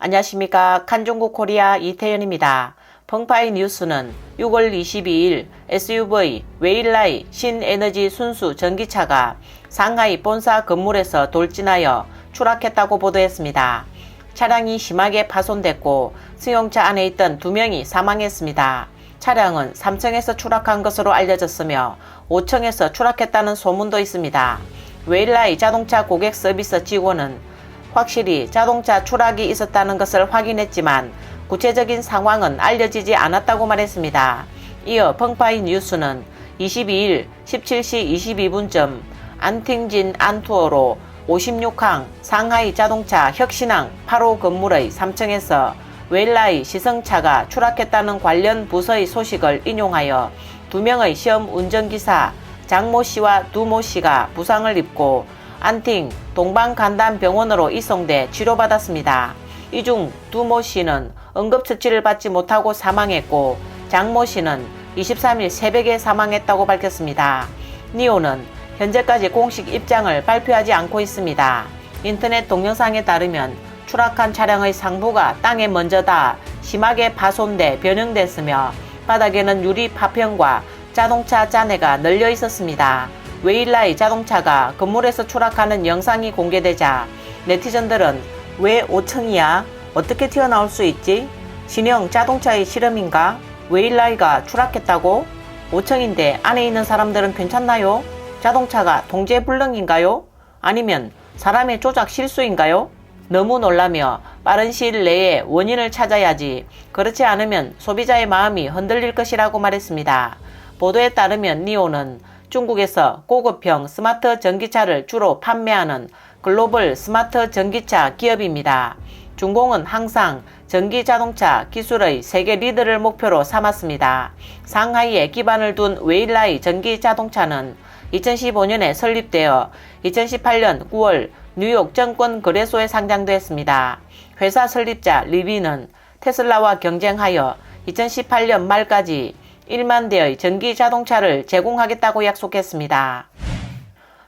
안녕하십니까. 칸종국 코리아 이태현입니다. 펑파이 뉴스는 6월 22일 SUV 웨일라이 신에너지 순수 전기차가 상하이 본사 건물에서 돌진하여 추락했다고 보도했습니다. 차량이 심하게 파손됐고 승용차 안에 있던 2명이 사망했습니다. 차량은 3층에서 추락한 것으로 알려졌으며 5층에서 추락했다는 소문도 있습니다. 웨일라이 자동차 고객 서비스 직원은 확실히 자동차 추락이 있었다는 것을 확인했지만 구체적인 상황은 알려지지 않았다고 말했습니다. 이어 펑파이 뉴스는 22일 17시 22분쯤 안팅진 안투어로 56항 상하이 자동차 혁신항 8호 건물의 3층에서 웨일라이 시승차가 추락했다는 관련 부서의 소식을 인용하여 2명의 시험 운전기사 장모 씨와 두모 씨가 부상을 입고 안팅 동방간담병원으로 이송돼 치료받았습니다. 이 중 두모 씨는 응급처치를 받지 못하고 사망했고 장모 씨는 23일 새벽에 사망했다고 밝혔습니다. 니오는 현재까지 공식 입장을 발표하지 않고 있습니다. 인터넷 동영상에 따르면 추락한 차량의 상부가 땅에 먼저 닿아 심하게 파손돼 변형됐으며 바닥에는 유리 파편과 자동차 잔해가 널려 있었습니다. 웨일라이 자동차가 건물에서 추락하는 영상이 공개되자 네티즌들은 왜 5층이야? 어떻게 튀어나올 수 있지? 신형 자동차의 실험인가? 웨일라이가 추락했다고? 5층인데 안에 있는 사람들은 괜찮나요? 자동차가 통제불능인가요? 아니면 사람의 조작 실수인가요? 너무 놀라며 빠른 시일 내에 원인을 찾아야지. 그렇지 않으면 소비자의 마음이 흔들릴 것이라고 말했습니다. 보도에 따르면 니오는 중국에서 고급형 스마트 전기차를 주로 판매하는 글로벌 스마트 전기차 기업입니다. 중공은 항상 전기자동차 기술의 세계 리더를 목표로 삼았습니다. 상하이에 기반을 둔 웨일라이 전기자동차는 2015년에 설립되어 2018년 9월 뉴욕 증권거래소에 상장됐습니다. 회사 설립자 리비는 테슬라와 경쟁하여 2018년 말까지 1만 대의 전기자동차를 제공하겠다고 약속했습니다.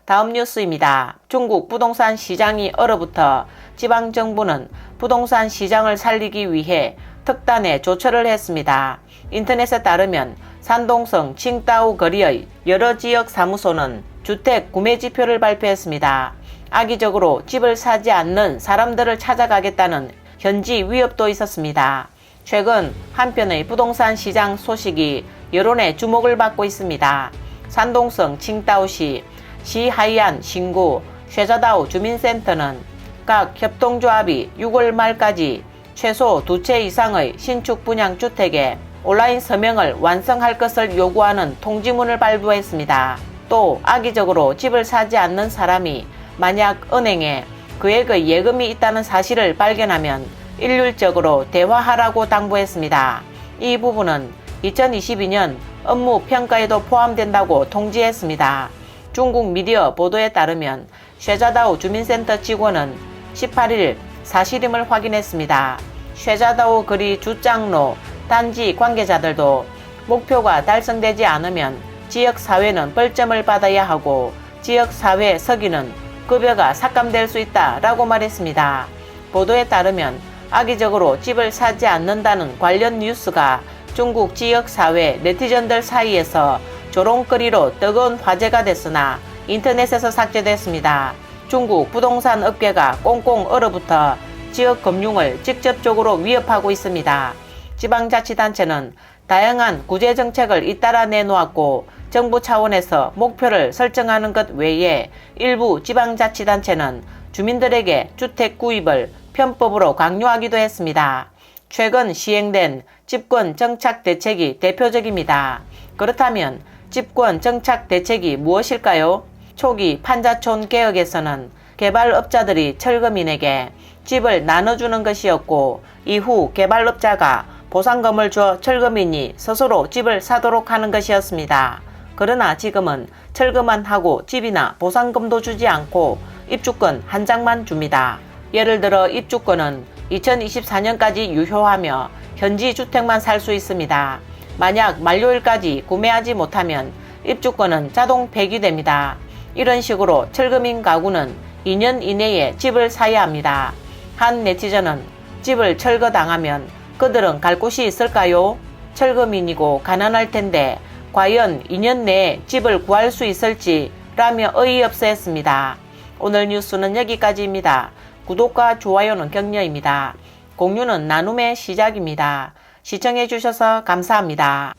다음 뉴스입니다. 중국 부동산 시장이 얼어붙어 지방정부는 부동산 시장을 살리기 위해 특단의 조처를 했습니다. 인터넷에 따르면 산동성 칭따오 거리의 여러 지역 사무소는 주택 구매 지표를 발표했습니다. 악의적으로 집을 사지 않는 사람들을 찾아가겠다는 현지 위협도 있었습니다. 최근 한편의 부동산 시장 소식이 여론의 주목을 받고 있습니다. 산동성 칭따오시, 시하이안 신구, 쉐자다오 주민센터는 각 협동조합이 6월 말까지 최소 2채 이상의 신축 분양 주택에 온라인 서명을 완성할 것을 요구하는 통지문을 발부했습니다. 또 악의적으로 집을 사지 않는 사람이 만약 은행에 그액의 예금이 있다는 사실을 발견하면 일률적으로 대화하라고 당부했습니다. 이 부분은 2022년 업무 평가에도 포함된다고 통지했습니다. 중국 미디어 보도에 따르면 쉐자다오 주민센터 직원은 18일 사실임을 확인했습니다. 쉐자다오 거리 주장로 단지 관계자들도 목표가 달성되지 않으면 지역사회는 벌점을 받아야 하고 지역사회 서기는 급여가 삭감될 수 있다라고 말했습니다. 보도에 따르면 악의적으로 집을 사지 않는다는 관련 뉴스가 중국 지역사회 네티즌들 사이에서 조롱거리로 뜨거운 화제가 됐으나 인터넷에서 삭제됐습니다. 중국 부동산 업계가 꽁꽁 얼어붙어 지역 금융을 직접적으로 위협하고 있습니다. 지방자치단체는 다양한 구제정책을 잇따라 내놓았고 정부 차원에서 목표를 설정하는 것 외에 일부 지방자치단체는 주민들에게 주택 구입을 편법으로 강요하기도 했습니다. 최근 시행된 집권 정착 대책이 대표적입니다. 그렇다면 집권 정착 대책이 무엇일까요? 초기 판자촌 개혁에서는 개발업자들이 철거민에게 집을 나눠주는 것이었고 이후 개발업자가 보상금을 줘 철거민이 스스로 집을 사도록 하는 것이었습니다. 그러나 지금은 철거만 하고 집이나 보상금도 주지 않고 입주권 한 장만 줍니다. 예를 들어 입주권은 2024년까지 유효하며 현지 주택만 살 수 있습니다. 만약 만료일까지 구매하지 못하면 입주권은 자동 폐기됩니다. 이런 식으로 철거민 가구는 2년 이내에 집을 사야 합니다. 한 네티즌은 집을 철거당하면 그들은 갈 곳이 있을까요? 철거민이고 가난할 텐데 과연 2년 내에 집을 구할 수 있을지 라며 어이없어 했습니다. 오늘 뉴스는 여기까지입니다. 구독과 좋아요는 격려입니다. 공유는 나눔의 시작입니다. 시청해주셔서 감사합니다.